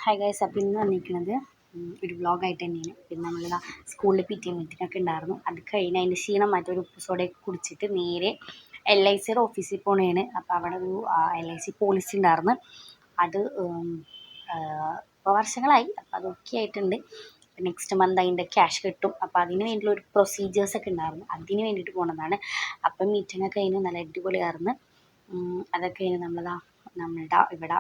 Hi guys, അപ്പോൾ ഇന്ന് വന്നിരിക്കുന്നത് ഒരു വ്ളോഗായിട്ട് തന്നെയാണ്. പിന്നെ നമ്മളിതാ സ്കൂളിൽ പിറ്റിഎ മീറ്റിംഗൊക്കെ ഉണ്ടായിരുന്നു. അത് കഴിഞ്ഞ് അതിൻ്റെ ക്ഷീണം മാറ്റി ഒരു ഉപ്പുസോടയൊക്കെ കുടിച്ചിട്ട് നേരെ LICയുടെ ഓഫീസിൽ പോണേണ്. അപ്പോൾ അവിടെ ഒരു LIC പോളിസി ഉണ്ടായിരുന്നു. അത് ഇപ്പോൾ വർഷങ്ങളായി. അപ്പോൾ അതൊക്കെ ആയിട്ടുണ്ട്. നെക്സ്റ്റ് മന്ത് അതിൻ്റെ ക്യാഷ് കിട്ടും. അപ്പോൾ അതിന് വേണ്ടിയുള്ള ഒരു പ്രൊസീജിയേഴ്സൊക്കെ ഉണ്ടായിരുന്നു. അതിന് വേണ്ടിയിട്ട് പോകുന്നതാണ്. അപ്പം മീറ്റിങ്ങൊക്കെ കഴിഞ്ഞ് നല്ല അടിപൊളിയായിരുന്നു. അതൊക്കെ കഴിഞ്ഞ് നമ്മളുടെ ഇവിടെ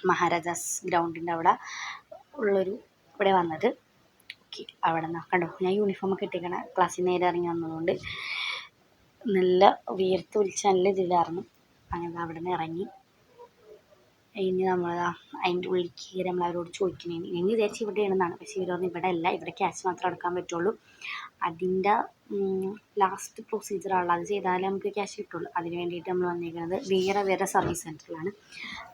മഹാരാജാസ് ഗ്രൗണ്ടിൻ്റെ അവിടെ ഉള്ളൊരു ഇവിടെ വന്നത്. ഓക്കെ, അവിടെ നിന്ന് കണ്ടോ, ഞാൻ യൂണിഫോമൊക്കെ ഇട്ടിരിക്കണ ക്ലാസ്സിൽ നേരെ ഇറങ്ങി വന്നതുകൊണ്ട് നല്ല വിയർത്ത് വിളിച്ച് നല്ല ഇതിലായിരുന്നു. അങ്ങനെ അവിടെ നിന്ന് ഇറങ്ങി ഇനി നമ്മളതാ അതിൻ്റെ ഉള്ളിൽ കയറി നമ്മളവരോട് ചോദിക്കണേന്. ഞാൻ വിചാരിച്ച് ഇവിടെയാണെന്നാണ്. പക്ഷേ ഇവർ പറഞ്ഞു ഇവിടെ അല്ല, ഇവിടെ ക്യാഷ് മാത്രമേ അടക്കാൻ പറ്റുള്ളൂ. അതിൻ്റെ ലാസ്റ്റ് പ്രൊസീജിയറാണുള്ളത്. അത് ചെയ്താലേ നമുക്ക് ക്യാഷ് കിട്ടുള്ളൂ. അതിന് വേണ്ടിയിട്ട് നമ്മൾ വന്നിരിക്കുന്നത് വേറെ സർവീസ് സെൻറ്ററിലാണ്.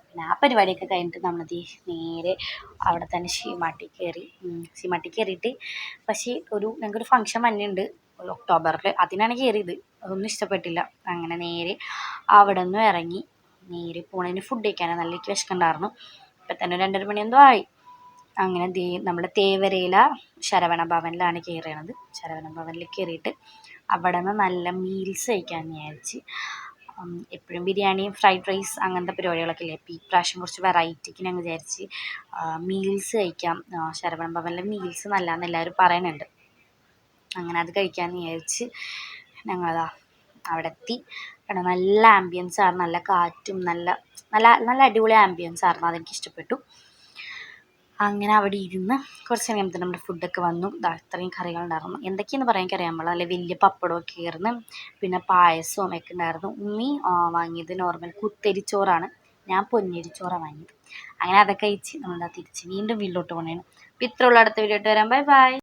പിന്നെ ആ പരിപാടിയൊക്കെ കഴിഞ്ഞിട്ട് നമ്മളത് നേരെ അവിടെ തന്നെ സീമാട്ടി കയറിയിട്ട് പക്ഷേ ഞങ്ങൾക്കൊരു ഫംഗ്ഷൻ വന്നിട്ടുണ്ട് ഒരു ഒക്ടോബറിൽ. അതിനാണ് കയറിയത്. അതൊന്നും ഇഷ്ടപ്പെട്ടില്ല. അങ്ങനെ നേരെ അവിടെ നിന്നും ഇറങ്ങി നേരെ പോണതിന് ഫുഡ് കഴിക്കാനാണ്. നല്ല വിശക്കുണ്ടായിരുന്നു. ഇപ്പം തന്നെ 2:30 മണി എന്തോ ആയി. അങ്ങനെ നമ്മുടെ തേവരയില ശരവണ ഭവനിലാണ് കയറിയത്. ശരവണ ഭവനിൽ കയറിയിട്ട് അവിടെ നിന്ന് നല്ല മീൽസ് കഴിക്കാമെന്ന് വിചാരിച്ച്. എപ്പോഴും ബിരിയാണി, ഫ്രൈഡ് റൈസ് അങ്ങനത്തെ പരിപാടികളൊക്കെ ഇല്ലേ. അപ്പോൾ ഈ പ്രാവശ്യം കുറച്ച് വെറൈറ്റിക്ക് ഞാൻ വിചാരിച്ച് മീൽസ് കഴിക്കാം. ശരവണ ഭവനിലെ മീൽസ് നല്ലതാണെന്ന് എല്ലാവരും പറയുന്നുണ്ട്. അങ്ങനെ അത് കഴിക്കാമെന്ന് വിചാരിച്ച് ഞങ്ങളതാ അവിടെ എത്തി. കാരണം നല്ല ആംബിയൻസ് ആയിരുന്നു. നല്ല കാറ്റും നല്ല നല്ല നല്ല അടിപൊളി ആംബിയൻസ് ആയിരുന്നു. അതെനിക്ക് ഇഷ്ടപ്പെട്ടു. അങ്ങനെ അവിടെ ഇരുന്ന് കുറച്ച് കഴിയുമ്പോൾ നമ്മുടെ ഫുഡൊക്കെ വന്നു. അത്രയും കറികളുണ്ടായിരുന്നു. എന്തൊക്കെയെന്ന് പറയാൻ എനിക്കറിയാൻ പാടില്ല. നല്ല വലിയ പപ്പടമൊക്കെ ആയിരുന്നു. പിന്നെ പായസവും ഒക്കെ ഉണ്ടായിരുന്നു. ഉമ്മി വാങ്ങിയത് നോർമൽ കുത്തരിച്ചോറാണ്. ഞാൻ പൊന്നിരിച്ചോറാണ് വാങ്ങിയത്. അങ്ങനെ അതൊക്കെ കഴിച്ച് നമ്മളാ തിരിച്ച് വീണ്ടും വീട്ടിലോട്ട് പോകണേണ്. അപ്പോൾ ഇത്രയുള്ള അടുത്ത വീഡിയോ ആയിട്ട് വരാം. Bye bye.